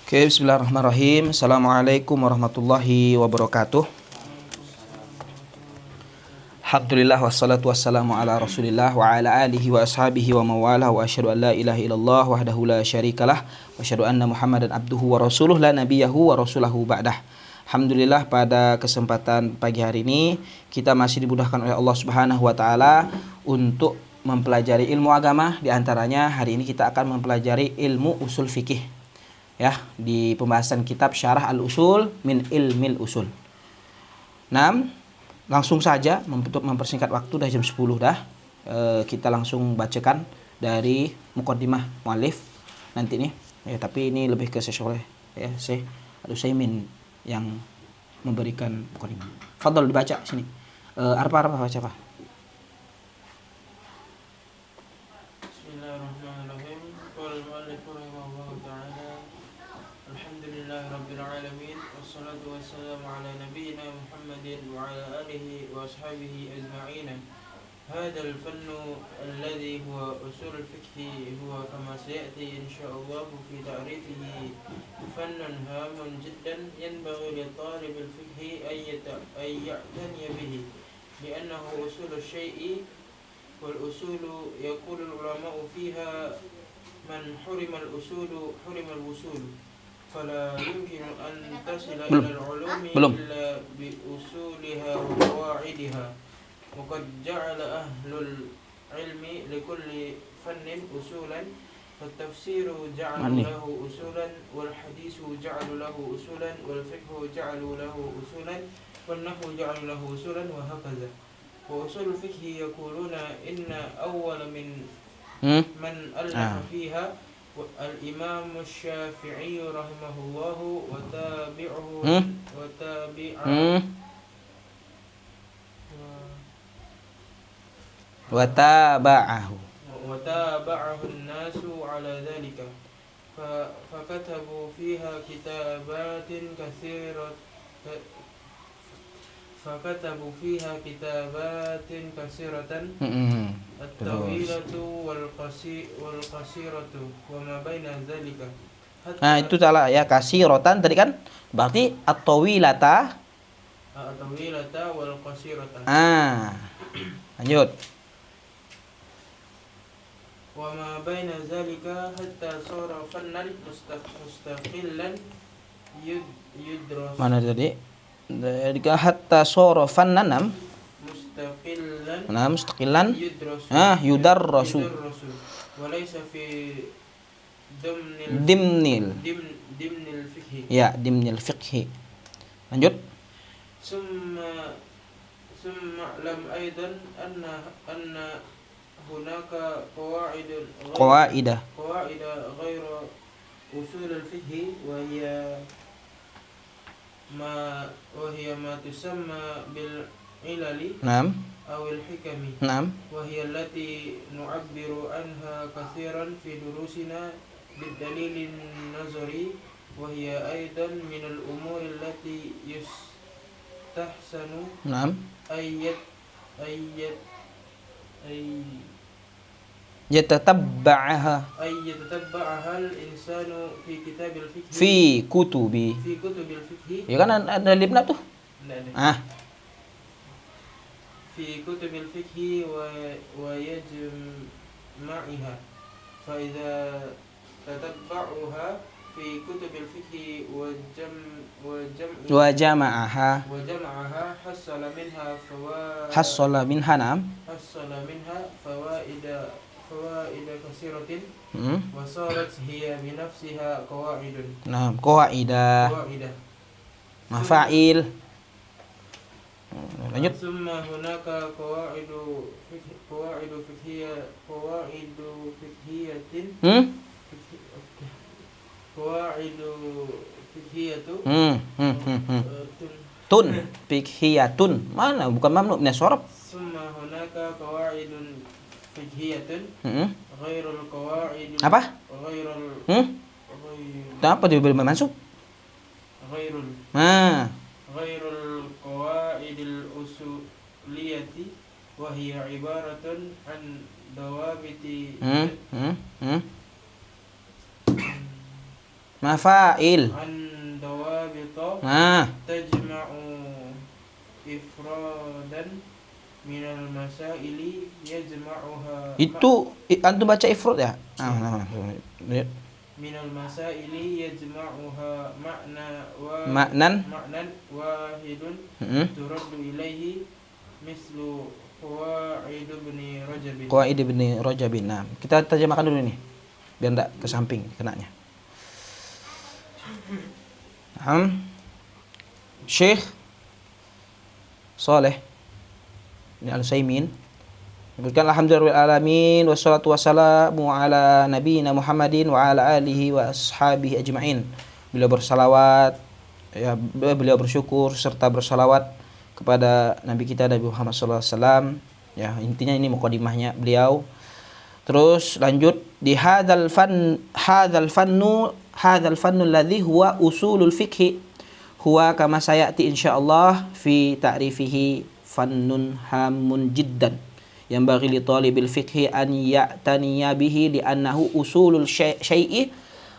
Oke, bismillahirrahmanirrahim. Assalamualaikum warahmatullahi wabarakatuh. Alhamdulillah wassalatu wassalamu ala Rasulillah wa ala alihi wa ashabihi wa mawalah wa asyhadu an la ilaha illallah wahdahu la syarikalah wa asyhadu anna Muhammadan abduhu wa rasuluh la nabiyahu wa rasulahu ba'dah. Alhamdulillah, pada kesempatan pagi hari ini kita masih dimudahkan oleh Allah Subhanahu wa taala untuk mempelajari ilmu agama. Di antaranya hari ini kita akan mempelajari ilmu usul fikih. Ya, di pembahasan kitab Syarah Al-Usul min Ilmil Usul. Langsung saja untuk mempersingkat waktu, dah jam 10 dah. Kita langsung bacakan dari muqaddimah muallif nanti nih. Ya, tapi ini lebih ke Syekh ya, Syekh Al-Utsaimin yang memberikan muqaddimah. Fadhol dibaca sini. Arpa baca apa? وأصحابه أجمعين. هذا الفن الذي هو أصول الفقه هو كما سيأتي إن شاء الله في تعريفه فن هام جدا ينبغي لطالب الفقه أن يعتني به، لأنه أصول الشيء، والأصول يقول العلماء فيها من حرم الأصول حرم الوصول، فلا يمكن أن تصل إلى العلوم إلا بأصولها وقواعدها. وقد جعل أهل العلم لكل فن أصولا، فالتفسير جعلوا له أصولا، والحديث جعلوا له أصولا، والفقه جعلوا له أصولا، والنحو جعلوا له أصولا، وهكذا. وأصول الفقه يقولون إن أول من ألف فيها الإمام الشافعي رحمه الله وتابعه الناس على ذلك، فكتبوا فيها كتابات كثيرة الطويلة والقصيرة وما بين ذلك. Nah, itu salah ya, kasirotan tadi kan berarti at-tawilata wal qasirata. Lanjut. Wa ma baina zalika hatta sara fannan mustaqillan yudras. Mana tadi? Jika hatta sara fannan mustaqillan yudarrasu wa laysa fi dimnil fiqhi. Ya, dimnil fiqhi. Lanjut. Summa lam aidan anna hunaka qawaida ghayra usul al-fiqh wa hiya ma tusamma bil ilali aw al-hikami. Wa hiya allati nu'abbiru anha kathiran fi durusina بالدليل النظري، وهي أيضا من الأمور التي يستحسن يتتبعها الإنسان في كتاب الفقه في كتب الفقه. Ya kan ada libna tuh. في كتب الفقه ويجمعها، فإذا تتبعها في كتب الفقه وجمعها حصل منها فوائد كثيرة، وصارت هي بنفسها قواعد. قواعد مفاعيل. Lanjut. ثم هناك قواعد فقهية tun fiqhiyatun. Mana bukan mamnu min as-sarf. Summa hunaka qawaidun fiqhiyatun ghairul qawaid. Apa? Kenapa dia belum masuk? Ghairul qawaidil usuliyati wa hiya ibaratun an dawabiti Mafail. عن ضوابط Nah, تجمع إفرادا من المسائل يجمعها itu antum baca ifrad ya? من المسائل يجمعها Maknan. معنى واحد ترد إليه مثل قواعد ابن رجب. Qawaid ibn Rajabin. Nah, kita terjemahkan dulu nih. Biar enggak ke samping kenanya. Syekh Saleh bin Al-Utsaimin menyebutkan alhamdulillahil alamin wassalatu wassalamu ala nabiyina Muhammadin wa ala alihi wa ashabihi ajmain. Beliau bersalawat, ya, beliau bersyukur serta bersalawat kepada nabi kita Nabi Muhammad sallallahu alaihi wasallam. Ya, intinya ini mukadimahnya beliau. Terus lanjut di hadzal fannu alladhi huwa usulul fiqh huwa kama sayati insyaallah fi ta'rifihi fannun hamun jiddan yang bagi li talibil fiqhi an ya'taniya bihi li'annahu usulul syai'i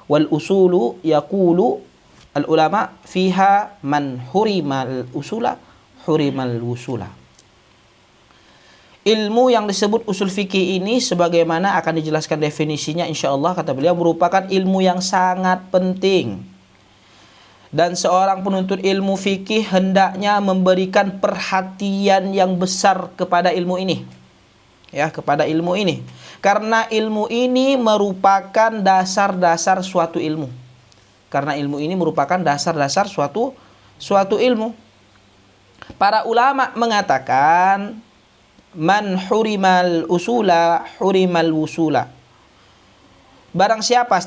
wal usulu yaqulu al ulama fiha man hurimal usula hurimal wusula. Ilmu yang disebut usul fikih ini sebagaimana akan dijelaskan definisinya insyaallah kata beliau merupakan ilmu yang sangat penting. Dan seorang penuntut ilmu fikih hendaknya memberikan perhatian yang besar kepada ilmu ini. Ya, kepada ilmu ini. Karena ilmu ini merupakan dasar-dasar suatu ilmu. Karena ilmu ini merupakan dasar-dasar suatu ilmu. Para ulama mengatakan man hurimal usula hurimal wusula. Barang siapa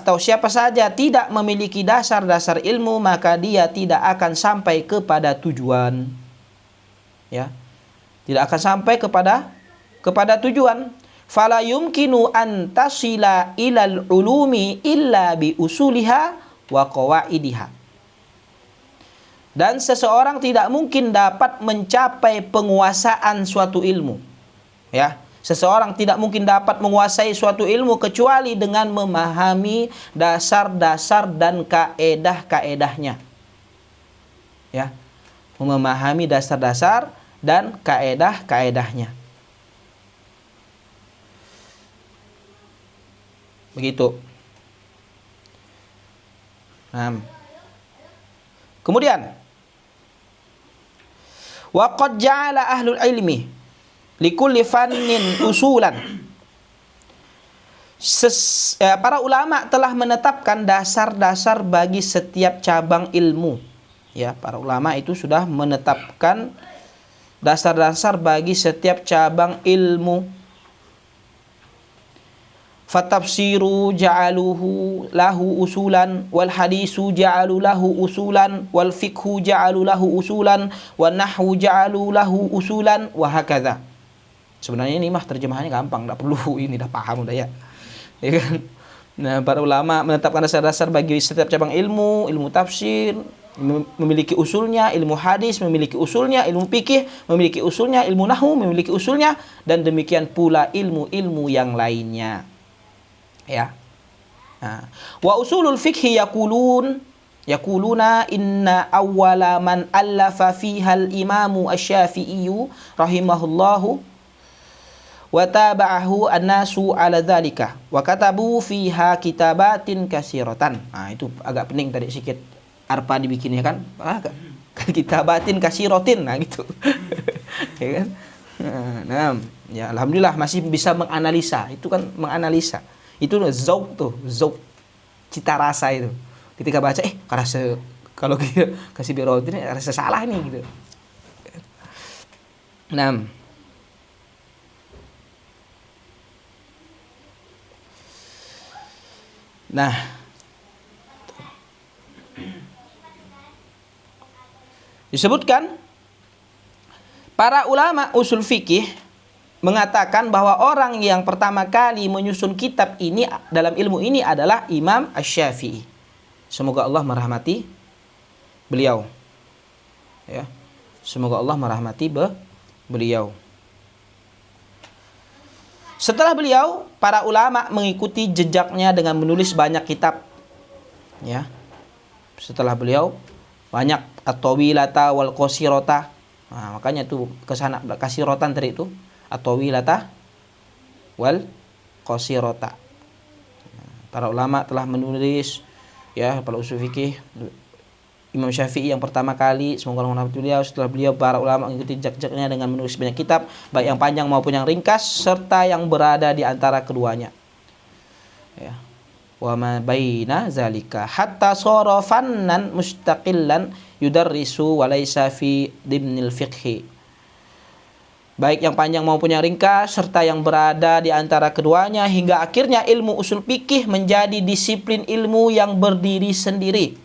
saja tidak memiliki dasar-dasar ilmu maka dia tidak akan sampai kepada tujuan. Ya. Tidak akan sampai kepada tujuan. Fala yumkinu an tasila ilal ulumi illa bi usuliha wa qawaidiha. Dan seseorang tidak mungkin dapat mencapai penguasaan suatu ilmu. Ya, seseorang tidak mungkin dapat menguasai suatu ilmu kecuali dengan memahami dasar-dasar dan kaedah-kaedahnya. Ya, memahami dasar-dasar dan kaedah-kaedahnya. Begitu. Nah. Kemudian wa qad ja'ala ahlul ilmi likulli fannin usulan. Para ulama telah menetapkan dasar-dasar bagi setiap cabang ilmu. Ya, para ulama itu sudah menetapkan dasar-dasar bagi setiap cabang ilmu. Fatafsiru ja'aluhu lahu usulan wal hadisu ja'alu lahu usulan wal fiqhu ja'alu lahu usulan wan nahwu ja'alu lahu usulan wa hakadha. Sebenarnya ini mah terjemahannya gampang, enggak perlu ini dah paham udah ya. Ya kan? Nah, para ulama menetapkan dasar-dasar bagi setiap cabang ilmu, ilmu tafsir memiliki usulnya, ilmu hadis memiliki usulnya, ilmu fikih memiliki usulnya, ilmu nahwu memiliki usulnya dan demikian pula ilmu-ilmu yang lainnya. Ya. Nah, wa usulul fikhi yaquluna inna awwala man allafa fiha al-imamu asy-Syafi'i rahimahullahu wa tabi'ahu an-nasu ala dzalika wa katabu fiha kitabatin katsiratan. Nah, itu agak pening tadi sedikit arpa dibikinnya kan. Kitabatin katsiratin nah gitu. Ya kan? Nah, ya alhamdulillah masih bisa menganalisa. Itu kan menganalisa. Itu zauq tuh, zauq cita rasa itu. Ketika baca rasa kalau kita kasih birauti ini rasa salah nih gitu. 6. Nah, disebutkan para ulama usul fikih mengatakan bahwa orang yang pertama kali menyusun kitab ini dalam ilmu ini adalah Imam Asy-Syafi'i. Semoga Allah merahmati beliau. Ya. Semoga Allah merahmati beliau. Setelah beliau, para ulama mengikuti jejaknya dengan menulis banyak kitab. Ya. setelah beliau banyak at-tawilata wal qasirata. Nah, makanya tuh kesana kasirotan tadi itu at-tawilata wal qasirata. Para ulama telah menulis, ya, para usul fikih. Imam Syafi'i yang pertama kali, semoga Allah merahmati beliau, setelah beliau para ulama mengikuti jejak-jejaknya dengan menulis banyak kitab, baik yang panjang maupun yang ringkas, serta yang berada di antara keduanya. Ya. Wa ma baina zalika hatta sara fannan mustaqillan yudarrisu wa laysa fi dimnil fiqhi. Baik yang panjang maupun yang ringkas serta yang berada di antara keduanya, hingga akhirnya ilmu usul fikih menjadi disiplin ilmu yang berdiri sendiri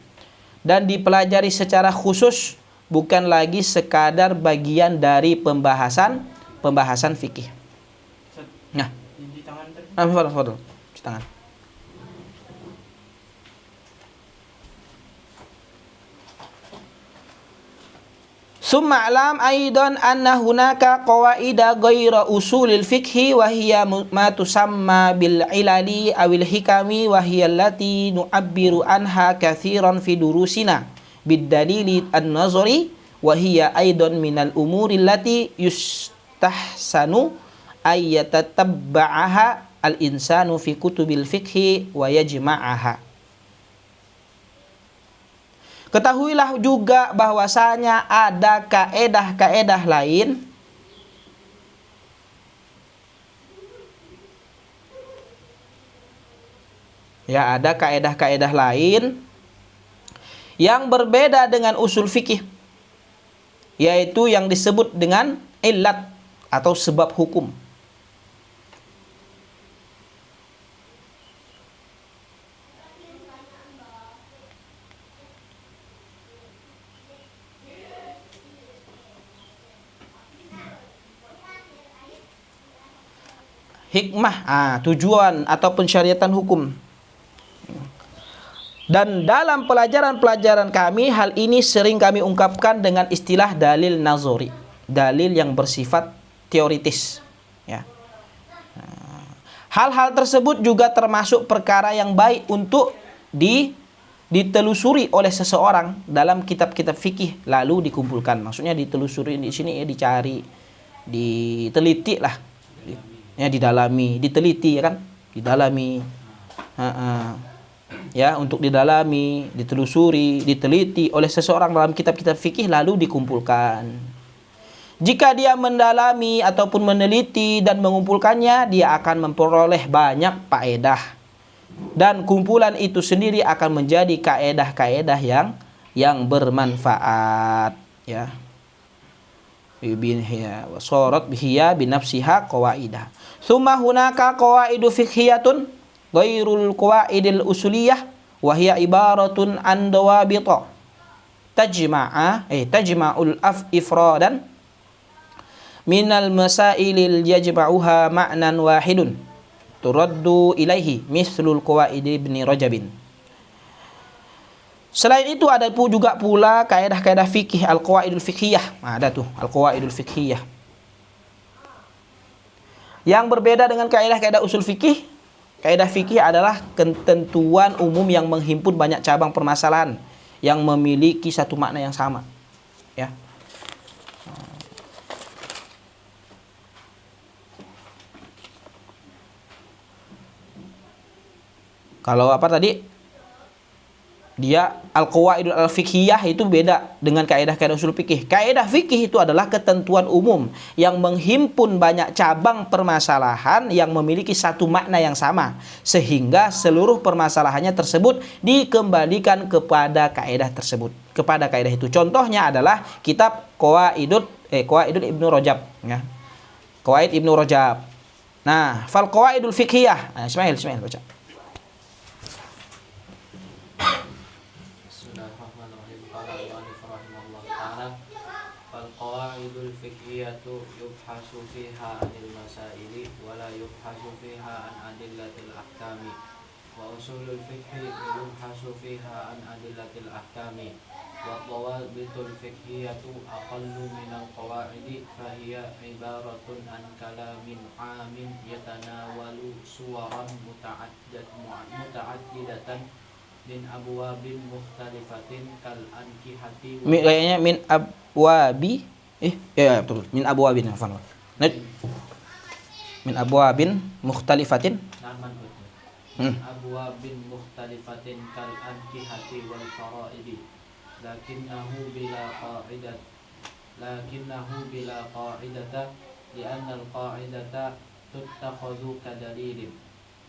dan dipelajari secara khusus, bukan lagi sekadar bagian dari pembahasan fikih. Nah, di tangan tadi. fadhil, di tangan. Summa alam aidan anna hunaka qawaida ghaira usulil fiqhi wa hiya ma tusamma bil ilali awil hikami wa hiya allati nu'abbiru anha katsiran fi durusina bid dalili an-nazari wa hiya aidan minal umuri allati yustahsanu ay yatatabba'aha al insanu fi kutubil fiqhi wa yajma'aha. Ketahuilah juga bahwasanya ada kaedah-kaedah lain yang berbeda dengan usul fikih, yaitu yang disebut dengan illat atau sebab hukum. Hikmah, tujuan atau pensyariatan hukum. Dan dalam pelajaran-pelajaran kami, hal ini sering kami ungkapkan dengan istilah dalil nazori, dalil yang bersifat teoritis, ya. Hal-hal tersebut juga termasuk perkara yang baik untuk ditelusuri oleh seseorang dalam kitab-kitab fikih lalu dikumpulkan. Maksudnya ditelusuri di sini, ya, dicari, diteliti lah. Ya, didalami, diteliti, ya kan? Didalami. Ya, untuk didalami, ditelusuri, diteliti oleh seseorang dalam kitab-kitab fikih lalu dikumpulkan. Jika dia mendalami ataupun meneliti dan mengumpulkannya, dia akan memperoleh banyak faedah. Dan kumpulan itu sendiri akan menjadi kaedah-kaedah yang bermanfaat, ya. Wasorat bihiya binafsiha qawaidah. Tsumma hunaka qawaidu fiqhiyatun ghairul qawaidil usuliyah wa hiya ibaratun an dawabita tajma'ul ifradan minal masailil yajma'uha ma'nan wahidun turaddu ilaihi mislul qawaid ibni Rajabin. Selain itu ada juga pula kaidah-kaidah fikih al-qawaidul fiqhiyah. Ada tuh al-qawaidul fiqhiyah. Yang berbeda dengan kaidah-kaidah usul fikih, kaidah fikih adalah ketentuan umum yang menghimpun banyak cabang permasalahan yang memiliki satu makna yang sama, ya. Kalau apa tadi? Dia al-qawaidul al-fiqhiyah itu beda dengan kaidah-kaidah usul fikih. Kaidah fikih itu adalah ketentuan umum yang menghimpun banyak cabang permasalahan yang memiliki satu makna yang sama, sehingga seluruh permasalahannya tersebut dikembalikan kepada kaidah tersebut, kepada kaidah itu. Contohnya adalah kitab Qawaidul Ibnu Rajab, ya. Qawaid Ibnu Rajab. Nah, fal qawaidul fiqhiyah. Ismail baca. Qawaidul fiqhiyatu yubhasu fiha anil masaili wala yubhasu fiha an adillatil ahkami wa usulul fiqhi yubhasu fiha an adillatil ahkami wa dhawabitul fiqhiyatu aqallu minal qawaidi fahiya ibaratun an kalamin amin yatanawalu suwaran muta'addidatan min abwabin mukhtalifatin kal ankihati Kayaknya min abwabi ya betul. Min abwabin afwan. Min abwabin mukhtalifatin. Naman betul. Min abwabin mukhtalifatin kal ankihati wal faraidi lakinnahu bila qa'idata li'anna al-qa'idata tuttakhadhu kadalilin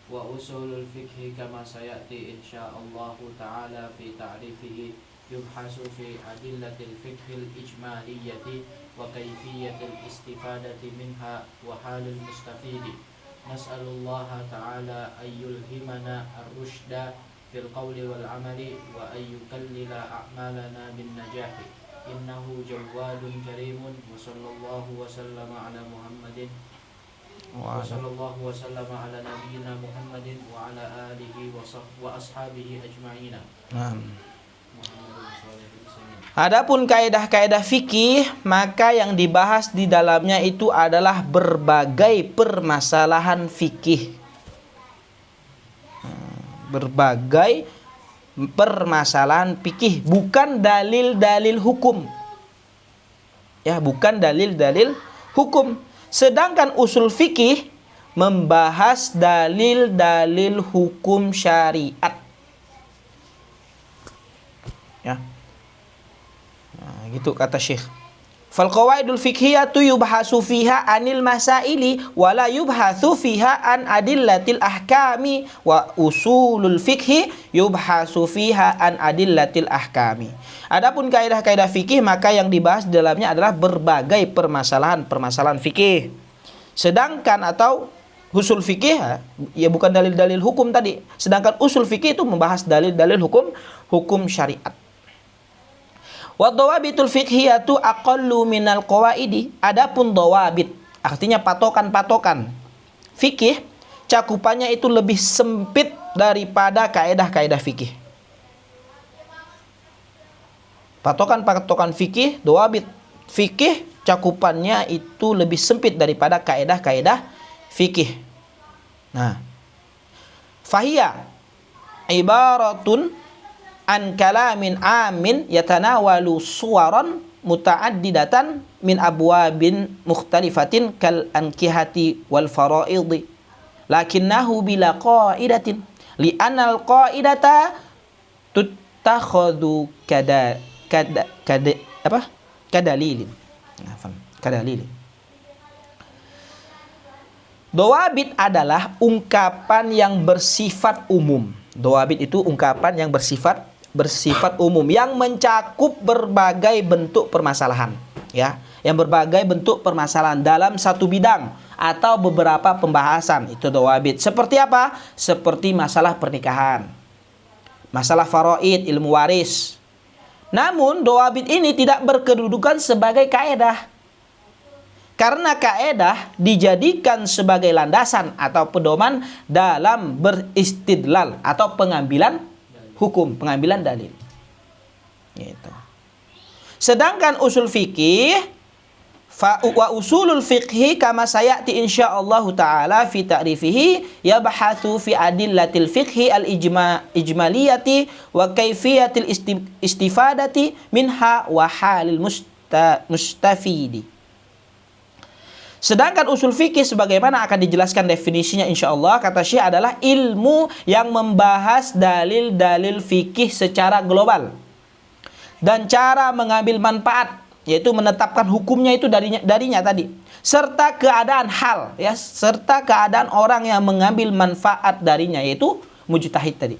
wa usulul fiqhi kama sayati insyaallahu ta'ala fi ta'rifihi yubhasu fi adillatil fiqhil ijmaliyyati wa kayfiyatil istifadati minha wa halil mustafidi nas'alullaha ta'ala ayyulhimana ar-rushda fil qawli wal amali wa ayyukallila a'malana bin najahi innahu jawadun karimun wa sallallahu wa sallama ala Muhammadin wa sallallahu wa sallama ala nabiyyina Muhammadin wa ala alihi wa ashabihi ajma'ina. Adapun kaidah-kaidah fikih, maka yang dibahas di dalamnya itu adalah berbagai permasalahan fikih. Berbagai permasalahan fikih, bukan dalil-dalil hukum. Ya, bukan dalil-dalil hukum. Sedangkan usul fikih membahas dalil-dalil hukum syariat. Ya. Nah, gitu kata Syekh. Fal qawaidul fiqhiyatu yubhasu fiha anil masaili wa la yubhasu fiha an adillatil ahkami wa usulul fiqhi yubhasu fiha an adillatil ahkami. Adapun kaidah-kaidah fikih, maka yang dibahas di dalamnya adalah berbagai permasalahan fikih. Sedangkan atau usul fikih ya bukan dalil-dalil hukum tadi. Sedangkan usul fikih itu membahas dalil-dalil hukum syariat. Wa dawabitul fiqhiyatu aqallu minal qawaidi. Adapun dawabit artinya patokan-patokan fikih, cakupannya itu lebih sempit daripada kaidah-kaidah fikih. Patokan-patokan fikih, dawabit fikih, cakupannya itu lebih sempit daripada kaidah-kaidah fikih. Nah, fahiya ibaratun an kalamin amin yatanawalu suwaran muta'addidatan min abwabin mukhtalifatin kal ankihati wal fara'idhi lakinnahu bila qa'idatin li'anal qa'idata tuttakhadhu kadalilin. Kadalilin. Dawabit adalah ungkapan yang bersifat umum. Dawabit itu ungkapan yang bersifat umum yang mencakup berbagai bentuk permasalahan, ya, yang berbagai bentuk permasalahan dalam satu bidang atau beberapa pembahasan. Itu dawabit. Seperti apa? Seperti masalah pernikahan, masalah faraid, ilmu waris. Namun dawabit ini tidak berkedudukan sebagai kaedah, karena kaedah dijadikan sebagai landasan atau pedoman dalam beristidlal atau pengambilan hukum, pengambilan dalil. Gitu. Sedangkan usul fikih wa usulul fiqhi kama sayati insyaallah taala fi ta'rifihi yabhathu fi adillatil fiqhi al ijmaliyati wa kaifiyatil istifadati minha wa halil mustafidi. Sedangkan usul fikih sebagaimana akan dijelaskan definisinya insyaallah, kata Syekh, adalah ilmu yang membahas dalil-dalil fikih secara global dan cara mengambil manfaat, yaitu menetapkan hukumnya itu darinya tadi, serta keadaan hal, ya, serta keadaan orang yang mengambil manfaat darinya, yaitu mujtahid tadi.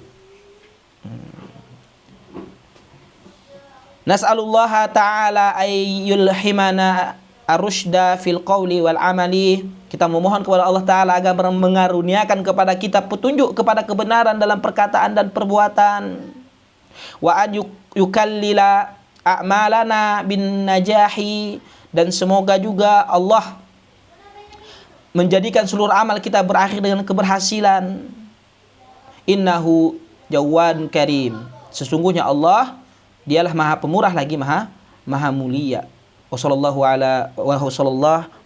Nas'alullaha ta'ala ayyulhimana ar-rusyda fil qawli wal amali. Kita memohon kepada Allah Ta'ala agar mengaruniakan kepada kita petunjuk kepada kebenaran dalam perkataan dan perbuatan. Wa an yukallila a'malana bin najahi. Dan semoga juga Allah menjadikan seluruh amal kita berakhir dengan keberhasilan. Innahu Jawadun Karim. Sesungguhnya Allah, dialah maha pemurah lagi maha mulia. Wassallallahu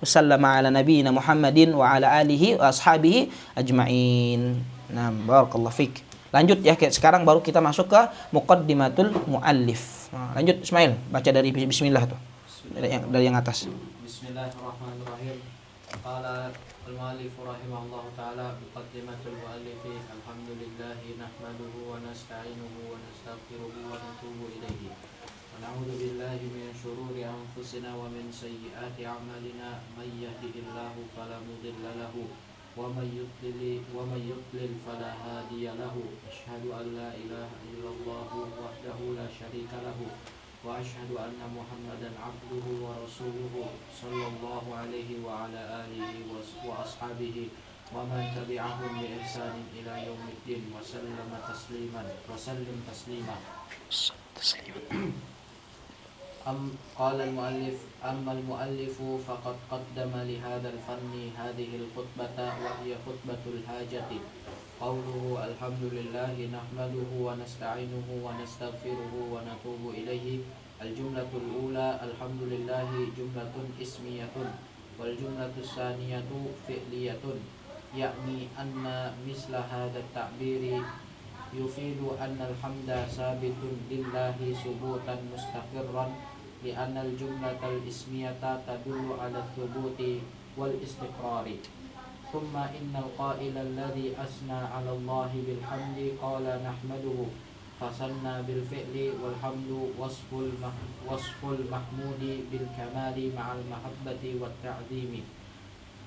wasallam ala nabiyyina Muhammadin wa ala alihi wa ashabihi ajma'in. Nah, barakallahu fik. Lanjut ya, sekarang baru kita masuk ke muqaddimatul muallif. Nah, lanjut Ismail, baca dari bismillah tuh. Dari yang atas. Bismillahirrahmanirrahim. Qala al-muallif rahimahullah ta'ala muqaddimatul muallif alhamdulillahi nahmaduhu wa nasta'inuhu wa nastaghfiruhu wa natubu ilaihi. Wa na'udzu billahi min syururi anfusina wa min sayyiati a'malina may yahdihillahu fala mudilla lahu ومن يضلل فلا هادي له أشهد أن لا إله إلا الله وحده لا شريك له وأشهد أن محمدا عبده ورسوله صلى الله عليه وعلى آله وأصحابه ومن تبعهم بإحسان إلى يوم الدين وسلم تسليما قال المؤلف أما المؤلف فقد قدم لهذا الفن هذه الخطبة وهي خطبة الحاجة قوله الحمد لله نحمده ونستعينه ونستغفره ونتوب إليه. الجملة الأولى الحمد لله جملة اسمية والجملة الثانية فعلية يعني أن مثل هذا التعبير يفيد أن الحمد ثابت لله ثبوتا مستقرا لأن الجملة الاسمية تدل على الثبوت والاستقرار. ثم إن القائل الذي أثنى على الله بالحمد قال نحمده فثنى بالفعل والحمد وصف المحمود بالكمال مع المحبة والتعظيم.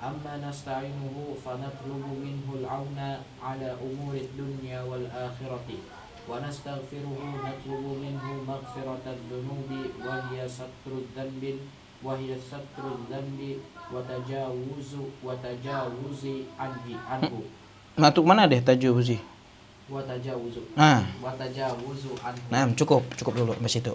أما نستعينه فنطلب منه العون على أمور الدنيا والآخرة ونستغفره نطلب منه مغفرة الذنوب وهي ستر الذنب وتجاوز عنه. Matuk mana deh tajawuzi? Watajauz anhu. Nah, cukup dulu sampai situ.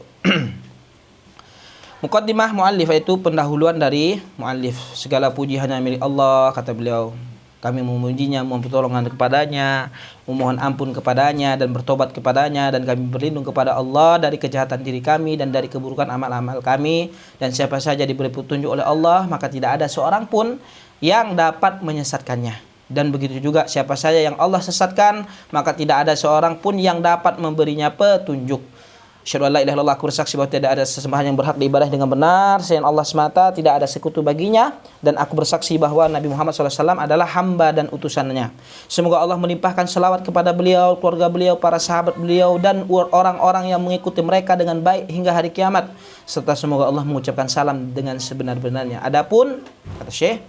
Muqaddimah muallif itu pendahuluan dari muallif. Segala puji hanya milik Allah, kata beliau. Kami memujinya, mohon pertolongan kepadanya, memohon ampun kepadanya dan bertobat kepadanya, dan kami berlindung kepada Allah dari kejahatan diri kami dan dari keburukan amal-amal kami. Dan siapa saja diberi petunjuk oleh Allah, maka tidak ada seorang pun yang dapat menyesatkannya. Dan begitu juga siapa saja yang Allah sesatkan, maka tidak ada seorang pun yang dapat memberinya petunjuk. Asyhadu an la ilaha illallah, aku bersaksi bahwa tidak ada sesembahan yang berhak diibadah dengan benar selain Allah semata, tidak ada sekutu baginya, dan aku bersaksi bahwa Nabi Muhammad SAW adalah hamba dan utusannya. Semoga Allah melimpahkan selawat kepada beliau, keluarga beliau, para sahabat beliau, dan orang-orang yang mengikuti mereka dengan baik hingga hari kiamat, serta semoga Allah mengucapkan salam dengan sebenar-benarnya. Adapun kata Syekh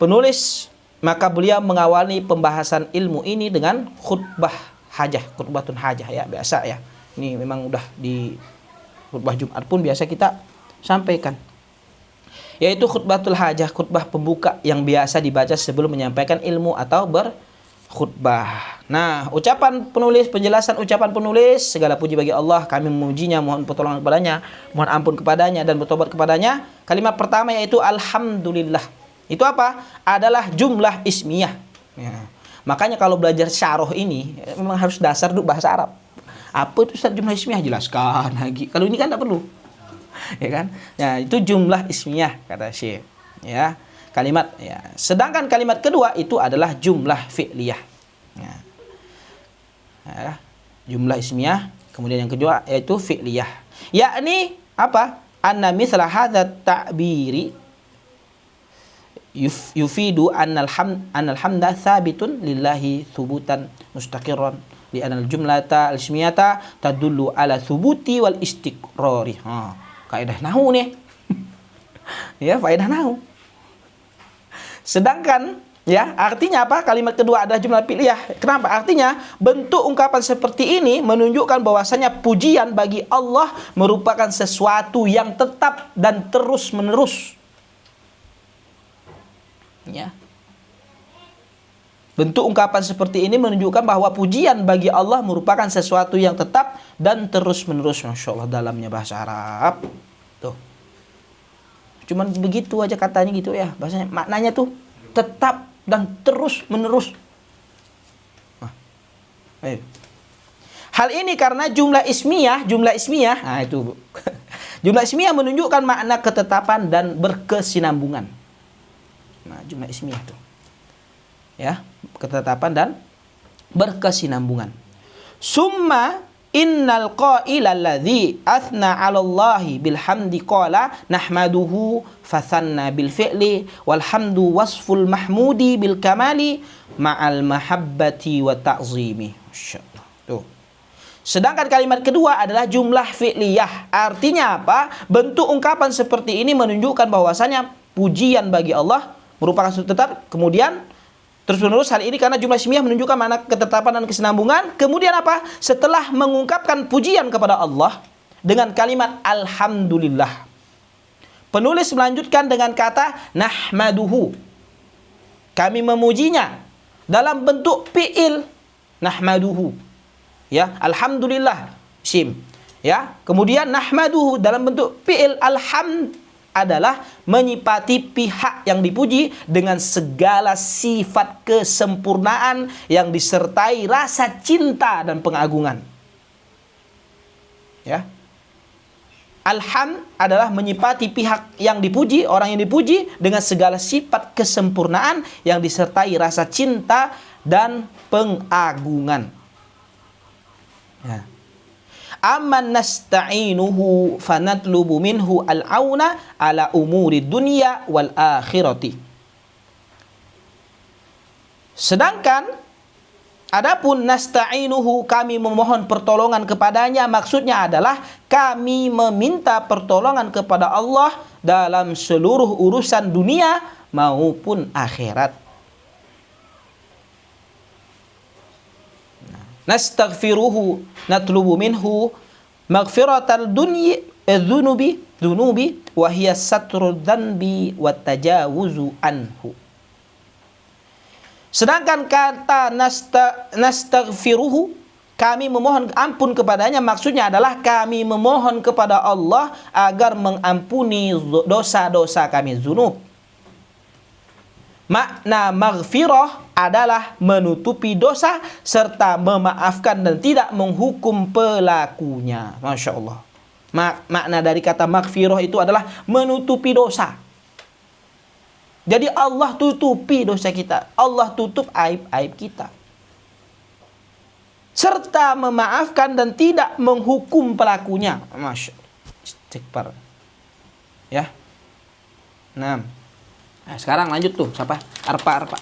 penulis, maka beliau mengawali pembahasan ilmu ini dengan khutbah hajah, khutbatun hajah ya, biasa ya. Ini memang udah di khutbah Jumat pun biasa kita sampaikan. Yaitu khutbatul hajah, khutbah pembuka yang biasa dibaca sebelum menyampaikan ilmu atau berkhutbah. Nah, ucapan penulis, penjelasan ucapan penulis, segala puji bagi Allah, kami memujinya, mohon pertolongan kepadanya, mohon ampun kepadanya dan bertobat kepadanya. Kalimat pertama yaitu alhamdulillah. Itu apa? Adalah jumlah ismiyah. Ya. Makanya kalau belajar syarah ini memang harus dasar dulu bahasa Arab. Apa itu jumlah ismiyah, jelaskan lagi. Kalau ini kan tidak perlu, ya kan? Ya, itu jumlah ismiyah kata Syekh. Ya, kalimat. Ya. Sedangkan kalimat kedua itu adalah jumlah fi'liyah. Ya, jumlah ismiyah. Kemudian yang kedua yaitu fi'liyah. Yakni apa? Anna mithla hadza ta'biri yufidu annal hamda thabitun lillahi thubutan mustaqirran. Di anal jumlata al-ismiyata tadullu ala thubuti wal istiqrari. Kaidah nahwu nih. Ya, faedah nahwu. Sedangkan ya, artinya apa? Kalimat kedua adalah jumlah fi'liyah. Kenapa? Artinya bentuk ungkapan seperti ini menunjukkan bahwasanya pujian bagi Allah merupakan sesuatu yang tetap dan terus-menerus. Ya. Bentuk ungkapan seperti ini menunjukkan bahwa pujian bagi Allah merupakan sesuatu yang tetap dan terus-menerus. Masya Allah, dalamnya bahasa Arab. Tuh. Cuman begitu aja katanya gitu ya. Bahasanya, maknanya tuh tetap dan terus-menerus. Hal ini karena jumlah ismiyah. Nah itu. Jumlah ismiyah menunjukkan makna ketetapan dan berkesinambungan. Nah, jumlah ismiyah tuh. Ya, ketetapan dan berkesinambungan. Summa innal qaila alladhi athna 'ala Allahi bilhamdi qala nahmaduhu fathanna bil fi'li walhamdu wasful mahmudi bil kamali ma'al mahabbati wa ta'zimi. Masyaallah. Tuh. Sedangkan kalimat kedua adalah jumlah fi'liyah. Artinya apa? Bentuk ungkapan seperti ini menunjukkan bahwasanya pujian bagi Allah merupakan sesuatu tetap, kemudian terus menerus. Hal ini karena jumlah ismiyah menunjukkan makna ketetapan dan kesinambungan. Kemudian apa? Setelah mengungkapkan pujian kepada Allah dengan kalimat alhamdulillah, penulis melanjutkan dengan kata nahmaduhu. Kami memujinya dalam bentuk fi'il nahmaduhu. Ya, alhamdulillah sim. Ya, kemudian nahmaduhu dalam bentuk fi'il alhamd adalah menyifati pihak yang dipuji dengan segala sifat kesempurnaan yang disertai rasa cinta dan pengagungan. Ya. Alhamd adalah menyifati pihak yang dipuji, orang yang dipuji dengan segala sifat kesempurnaan yang disertai rasa cinta dan pengagungan. Ya. Amman nasta'inuhu fanatlubu minhu al-auna ala umuri dunya wal akhirati. Sedangkan adapun nasta'inuhu, kami memohon pertolongan kepadanya, maksudnya adalah kami meminta pertolongan kepada Allah dalam seluruh urusan dunia maupun akhirat. Nastaghfiruhu natlubu minhu maghfiratal dunubi wa hiya satrul dhanbi wa tajawuzu anhu. Sedangkan kata nastaghfiruhu, kami memohon ampun kepadanya, maksudnya adalah kami memohon kepada Allah agar mengampuni dosa-dosa kami, dzunub. Makna maghfirah adalah menutupi dosa serta memaafkan dan tidak menghukum pelakunya. Masya Allah. Makna dari kata maghfirah itu adalah menutupi dosa. Jadi Allah tutupi dosa kita. Allah tutup aib-aib kita. Serta memaafkan dan tidak menghukum pelakunya. Masya Allah. Istighfar. Ya. Nah, sekarang lanjut tuh. Siapa? Arpa.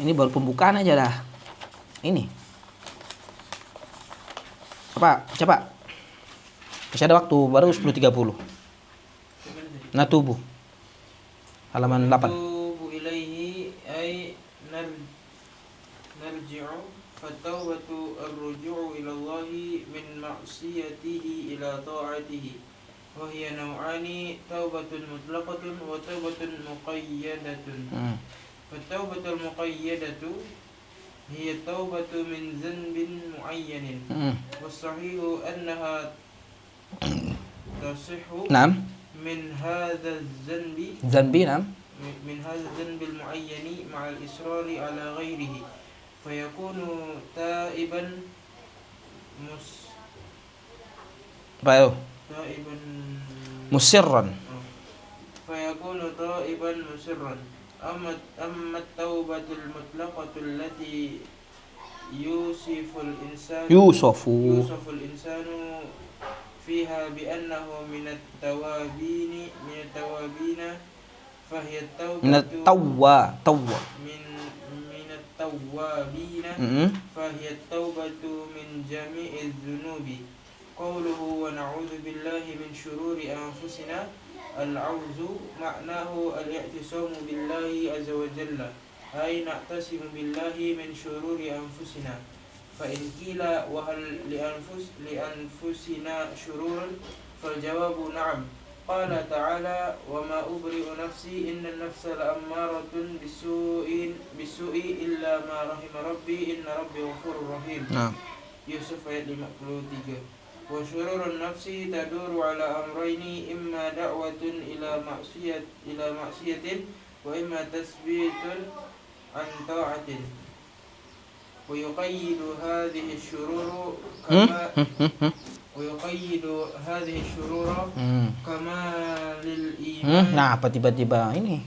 Ini baru pembukaan aja dah. Ini. Coba. Masih ada waktu, baru 10.30. Natubu. Halaman 8. Natubu ilaihi ay narji'u fatawatu ar-ruju'u ila Allahi min ma'siyatihi ila ta'atihi. Wa hiya naw'ani taubatun mutlaqatun wa taubatun muqayyadatun. فالتوبة المقيدة هي التوبة من ذنب معين والصحيح أنها تصح من هذا الذنب من هذا الذنب المعين مع الإصرار على غيره فيكون تائبا مسرا فيكون تائبا مسرا. أما التوبة المطلقة التي يوصف الإنسان فيها بأنه من التوابين فهي التوبة من التوابين فهي التوبة من جميع الذنوب. قوله ونعوذ بالله من شرور أنفسنا، العوذ معناه الاعتصام بالله عز وجل أي نعتصم بالله من شرور أنفسنا. فإن قيل وهل لأنفسنا شرور فالجواب نعم. قال تعالى وما أبرئ نفسي إن النفس لأمارة بالسوء إلا ما رحم ربي إن ربي غفور رحيم. يوسف ayat 53. وشرور النفس تدور على أمرين إما دعوة إلى معصية وإما تثبيت عن طاعة. ويقيد هذه الشرور كمال الإيمان. Nah, apa tiba-tiba ini?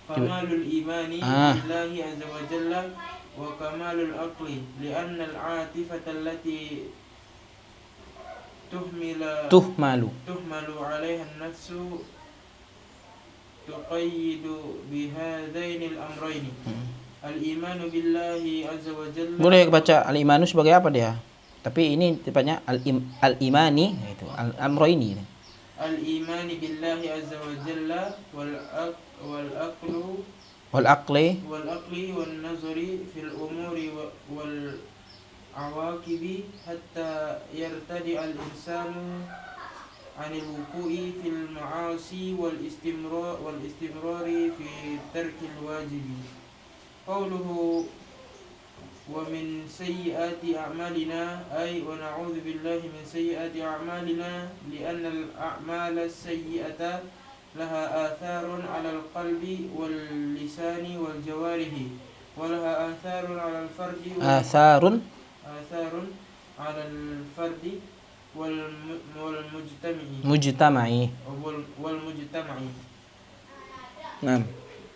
كمال الإيمان بالله عز وجل وكمال العقل لأن العاطفة التي تهمل عليها النفس تقيد بهذين الأمرين الإيمان بالله عز وجل. Boleh baca al-imanu sebagai apa dia? Tapi ini tipenya al-imani itu al-amroini. Al-imani billahi azza wa jalla wal aqli wan nazari fil umuri wal awaqibi hatta yartadi al-insanu anil wuqu'i fil ma'asi wal istimrari fi tarkil wajibi. Qawluhu ومن سيئات أعمالنا أي ونعوذ بالله من سيئات أعمالنا لأن الأعمال السيئة لها آثار على القلب واللسان والجوارح ولها آثار على الفرد آثار على الفرد والمجتمع. نعم.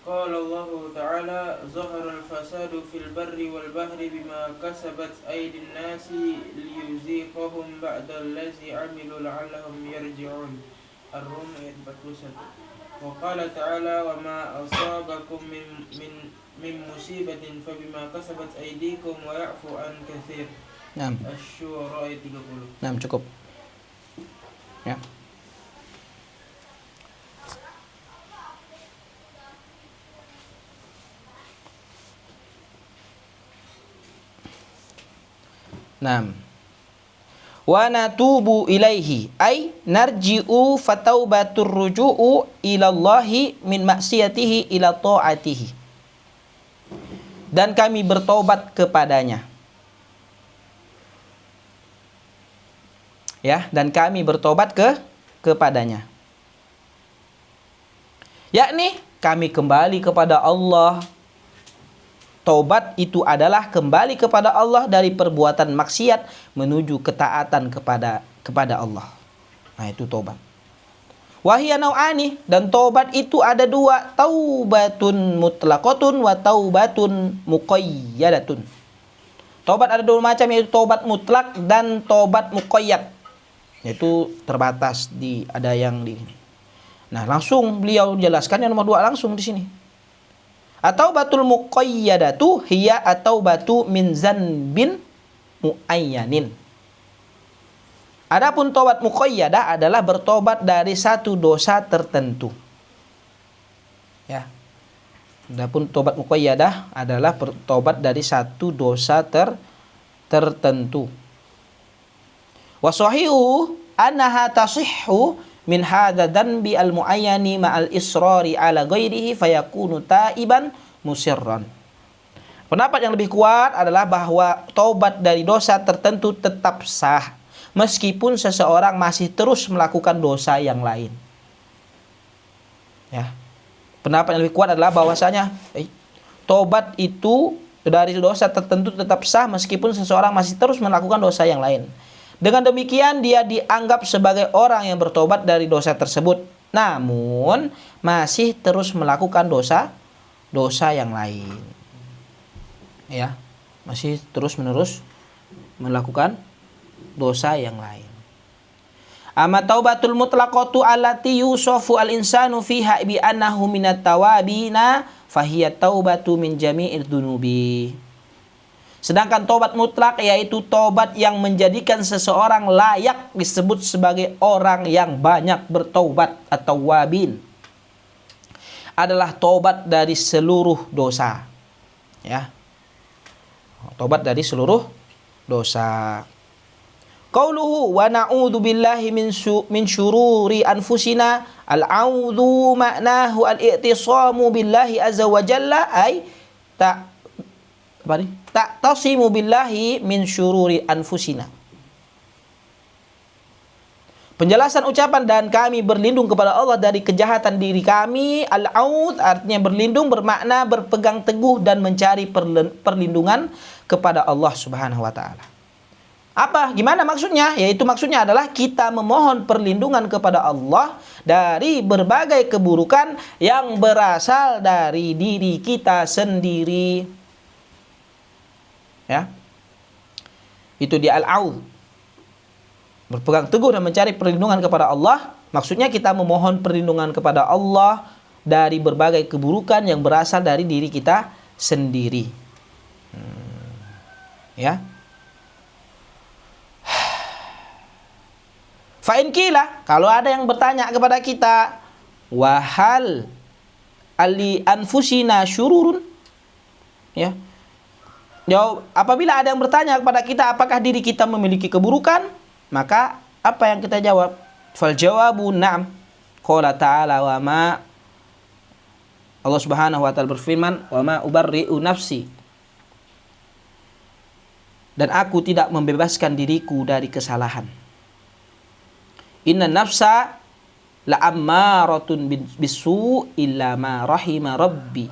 قال الله تعالى ظهر الفساد في البر والبحر بما كسبت أيدي الناس ليذيقهم بعد الذي عملوا لعلهم يرجعون. الروم 41. وقال تعالى وما أصابكم من مصيبة فبما كسبت أيديكم ويعفو عن كثير. نعم. الشورى 30. نعم cukup. Ya. Naam. Wa natubu ilaihi ay narji'u fataubatur ruju'u ila Allahi min maksiyatihi ila ta'atihi. Dan kami bertobat kepadanya. Ya, dan kami bertobat kepadanya. Yakni kami kembali kepada Allah. Taubat itu adalah kembali kepada Allah dari perbuatan maksiat menuju ketaatan kepada Allah. Nah, itu taubat. Wahia nau'ani, dan taubat itu ada dua, taubatun mutlaqatun wa taubatun muqayyadatun. Taubat ada dua macam, yaitu taubat mutlak dan taubat muqayyad. Yaitu terbatas ada yang di. Nah, langsung beliau jelaskan yang nomor dua langsung di sini. Atau batul muqayyadatu hiya atau batu min zanbin muayyanin. Adapun tobat muqayyadah adalah bertobat dari satu dosa tertentu. Ya. Adapun tobat muqayyadah adalah bertobat dari satu dosa tertentu. Wa sahihu annaha tasihhu min hadza dzanbi al-muayyani ma'al israri ala ghairihi fayakunu taiban musirran. Pendapat yang lebih kuat adalah bahwa taubat dari dosa tertentu tetap sah meskipun seseorang masih terus melakukan dosa yang lain. Ya. Pendapat yang lebih kuat adalah bahwasanya taubat itu dari dosa tertentu tetap sah meskipun seseorang masih terus melakukan dosa yang lain. Dengan demikian dia dianggap sebagai orang yang bertobat dari dosa tersebut, namun masih terus melakukan dosa yang lain. Ya, masih terus-menerus melakukan dosa yang lain. Amma taubatul mutlaqatu allati yusafu al-insanu fiha bi annahu minat tawabina fahiya taubatu min jami'id dunubi. Sedangkan tobat mutlak yaitu tobat yang menjadikan seseorang layak disebut sebagai orang yang banyak bertobat atau wabin. Adalah tobat dari seluruh dosa. Ya. Tobat dari seluruh dosa. Qauluhu wa na'udzu billahi min syururi anfusina al-'audzu ma'nahu al-i'tisamu billahi azza wa jalla ay ta'tasimu billahi min syururi anfusina. Penjelasan ucapan dan kami berlindung kepada Allah dari kejahatan diri kami. Al-'aud artinya berlindung, bermakna berpegang teguh dan mencari perlindungan kepada Allah Subhanahu wa taala. Apa? Gimana maksudnya? Yaitu maksudnya adalah kita memohon perlindungan kepada Allah dari berbagai keburukan yang berasal dari diri kita sendiri. Ya. Itu di Al-Audh. Berpegang teguh dan mencari perlindungan kepada Allah. Maksudnya kita memohon perlindungan kepada Allah dari berbagai keburukan yang berasal dari diri kita sendiri. Ya. Fa'in kila, kalau ada yang bertanya kepada kita, wahal ali anfusina syururun, ya. Jawab, apabila ada yang bertanya kepada kita apakah diri kita memiliki keburukan, maka apa yang kita jawab? Fal jawabu na'am. Qala ta'ala wa ma, Allah Subhanahu wa taala berfirman, wa ma ubarri'u nafsi, dan aku tidak membebaskan diriku dari kesalahan. Inna nafsa la ammaratun bisu illa ma rahima rabbi.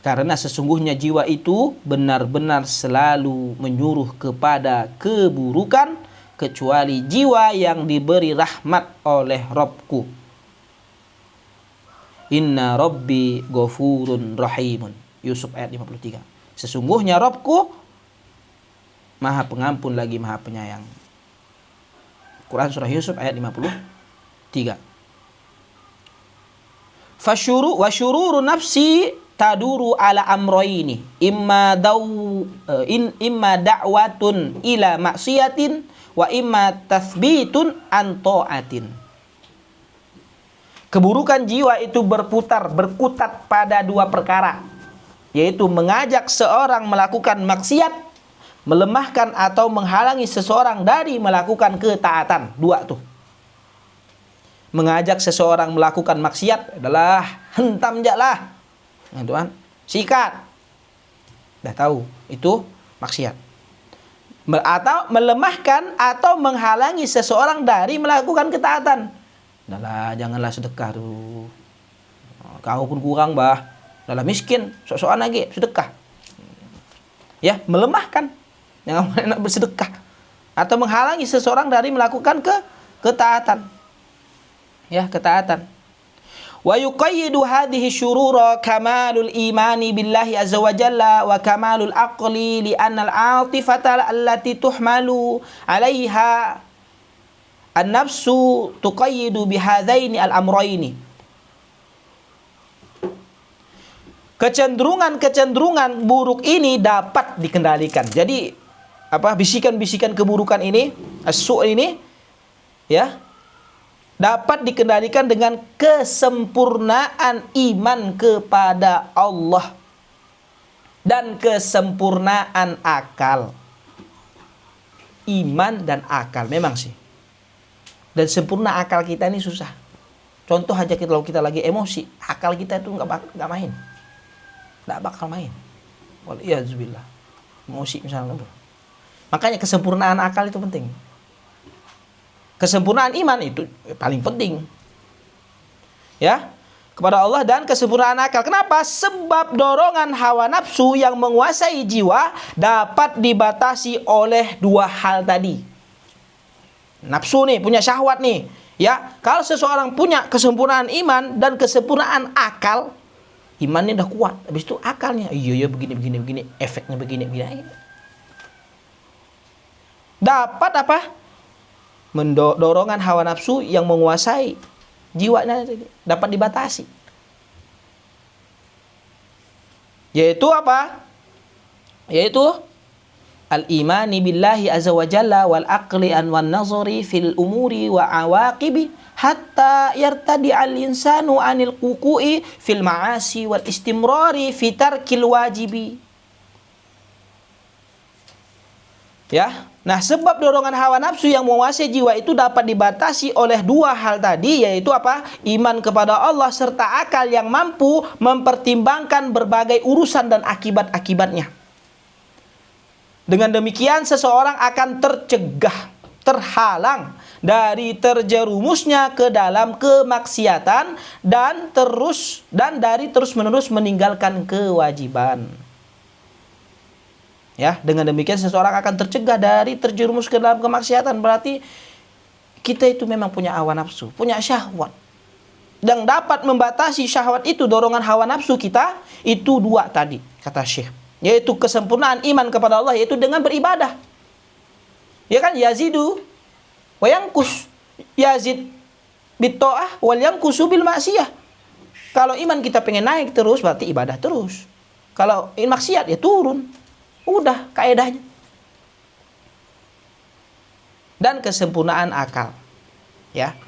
Karena sesungguhnya jiwa itu benar-benar selalu menyuruh kepada keburukan kecuali jiwa yang diberi rahmat oleh Rabbku. Inna rabbi ghafurun rahimun. Yusuf ayat 53. Sesungguhnya Rabbku Maha Pengampun lagi Maha Penyayang. Quran surah Yusuf ayat 53. Fasyuru wa syururu nafsi taduru ala amroini imma da'watun ila maksiatin wa imma tathbitun an ta'atin. Keburukan jiwa itu berkutat pada dua perkara, yaitu mengajak seorang melakukan maksiat, melemahkan atau menghalangi seseorang dari melakukan ketaatan. Dua tuh. Mengajak seseorang melakukan maksiat adalah hentam jaklah. Nah, Tuhan, sikat. Dah tahu, itu maksiat. Atau melemahkan atau menghalangi seseorang dari melakukan ketaatan. Dahlah, janganlah sedekah tuh. Kau pun kurang, bah. Dahlah miskin, sok-sokan lagi sedekah. Ya, melemahkan. Jangan enak bersedekah atau menghalangi seseorang dari melakukan ketaatan. Ya, ketaatan. Wa yuqayyidu hadhihi syurura kamalul imani billahi azza wa jalla wa kamalul aqli li anna al-'atifata allati tuhmalu 'alaiha an-nafsu tuqayyidu bihadzaini al-amrayni. Kecenderungan-kecenderungan buruk ini dapat dikendalikan. Jadi bisikan-bisikan keburukan ini, as-su' ini, ya, dapat dikendalikan dengan kesempurnaan iman kepada Allah dan kesempurnaan akal. Iman dan akal memang sih. Dan sempurna akal kita ini susah. Contoh aja kalau kita lagi emosi, akal kita itu nggak main, nggak bakal main. Waliyazubillah. Emosi misalnya. Makanya kesempurnaan akal itu penting. Kesempurnaan iman itu paling penting. Ya, kepada Allah dan kesempurnaan akal. Kenapa? Sebab dorongan hawa nafsu yang menguasai jiwa dapat dibatasi oleh dua hal tadi. Nafsu nih, punya syahwat nih. Ya, kalau seseorang punya kesempurnaan iman dan kesempurnaan akal, imannya udah kuat. Habis itu akalnya, iya begini, efeknya begini. Dapat apa? Dorongan hawa nafsu yang menguasai jiwanya dapat dibatasi. Yaitu apa? Yaitu al-imani billahi azza wa jalla wal aqli an wan nazari fil umuri wa awaqibi hatta yartadi al-insanu anil ququ'i fil ma'asi wal istimrari fi tarkil wajibi. Ya. Nah, sebab dorongan hawa nafsu yang menguasai jiwa itu dapat dibatasi oleh dua hal tadi, yaitu apa? Iman kepada Allah serta akal yang mampu mempertimbangkan berbagai urusan dan akibat-akibatnya. Dengan demikian seseorang akan terhalang dari terjerumusnya ke dalam kemaksiatan dan dari terus-menerus meninggalkan kewajiban. Ya, dengan demikian seseorang akan tercegah dari terjerumus ke dalam kemaksiatan. Berarti kita itu memang punya hawa nafsu, punya syahwat. Dan dapat membatasi syahwat itu, dorongan hawa nafsu kita, itu dua tadi, kata Syekh. Yaitu kesempurnaan iman kepada Allah, yaitu dengan beribadah. Ya kan, yazidu wa yanqus. Yazid bitta'ah wal yanqusu bil maksiyah. Kalau iman kita pengen naik terus, berarti ibadah terus. Kalau maksiat ya turun. Udah kaedahnya. Dan kesempurnaan akal. Ya.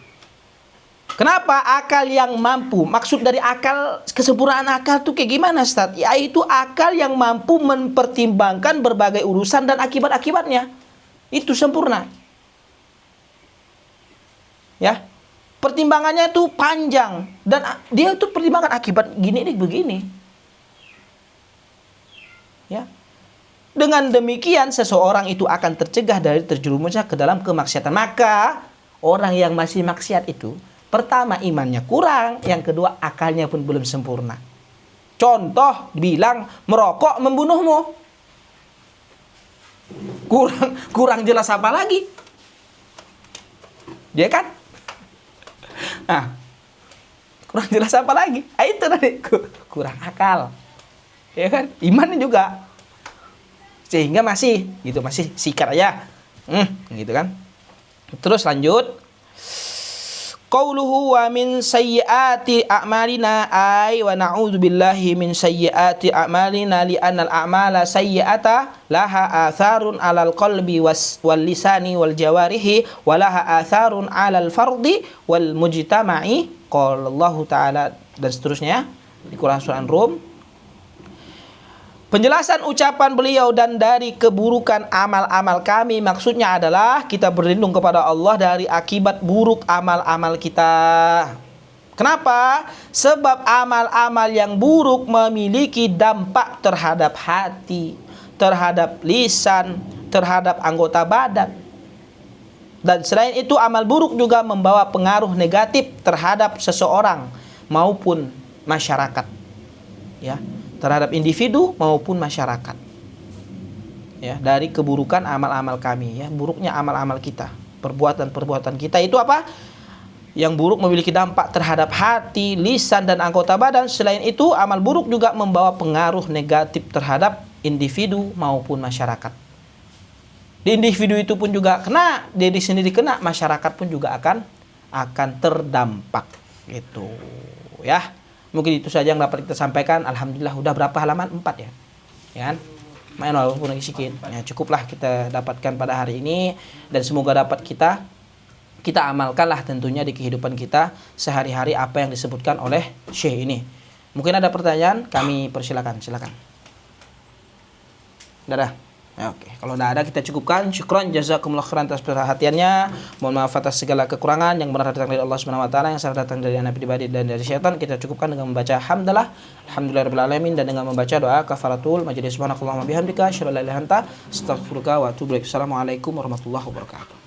Kenapa akal yang mampu? Maksud dari akal, kesempurnaan akal itu kayak gimana, Ustaz? Yaitu akal yang mampu mempertimbangkan berbagai urusan dan akibat-akibatnya. Itu sempurna. Ya. Pertimbangannya itu panjang dan dia itu pertimbangan akibat gini ini begini. Ya. Dengan demikian seseorang itu akan tercegah dari terjerumusnya ke dalam kemaksiatan. Maka orang yang masih maksiat itu, pertama imannya kurang, yang kedua akalnya pun belum sempurna. Contoh bilang merokok membunuhmu. Kurang jelas apa lagi? Dia kan? Nah, kurang jelas apa lagi? Itu tadi kurang akal. Ya kan? Imannya juga. Sehingga masih sikat aja. Gitu kan. Terus lanjut. Qauluhu wa min sayyiati a'malina ay wa na'udzubillahi min sayyiati a'malina li anna al-a'mala sayyi'ata laha atharun 'alal qalbi wal lisani wal jawarihi wa laha atharun 'alal fardi wal mujtama'i. Qala Allah Ta'ala dan seterusnya di Quran surah An-Rum. Penjelasan ucapan beliau dan dari keburukan amal-amal kami maksudnya adalah kita berlindung kepada Allah dari akibat buruk amal-amal kita. Kenapa? Sebab amal-amal yang buruk memiliki dampak terhadap hati, terhadap lisan, terhadap anggota badan. Dan selain itu amal buruk juga membawa pengaruh negatif terhadap seseorang maupun masyarakat. Ya. Terhadap individu maupun masyarakat. Ya, dari keburukan amal-amal kami, ya, buruknya amal-amal kita, perbuatan-perbuatan kita itu apa? Yang buruk memiliki dampak terhadap hati, lisan dan anggota badan. Selain itu, amal buruk juga membawa pengaruh negatif terhadap individu maupun masyarakat. Di individu itu pun juga kena, diri sendiri kena, masyarakat pun juga akan terdampak. Gitu, ya. Mungkin itu saja yang dapat kita sampaikan. Alhamdulillah udah berapa halaman? 4 ya. Ya kan? Main walaupun lagi sedikit. Ya, cukuplah kita dapatkan pada hari ini dan semoga dapat kita amalkanlah tentunya di kehidupan kita sehari-hari apa yang disebutkan oleh Syekh ini. Mungkin ada pertanyaan, kami persilakan. Silakan. Dadah. Ya, oke, kalau tidak ada kita cukupkan. Syukran jazakumullah khairan atas perhatiannya. Mohon maaf atas segala kekurangan, yang benar datang dari Allah Subhanahu wa taala, yang salah datang dari anak pribadi dan dari syaitan. Kita cukupkan dengan membaca hamdalah, alhamdulillahirabbil alamin, dan dengan membaca doa kafaratul majelis. Subhanakallahumma bihamdika asyhadu an la ilaha illa anta astaghfiruka wa atubu ilaik. Assalamualaikum warahmatullahi wabarakatuh.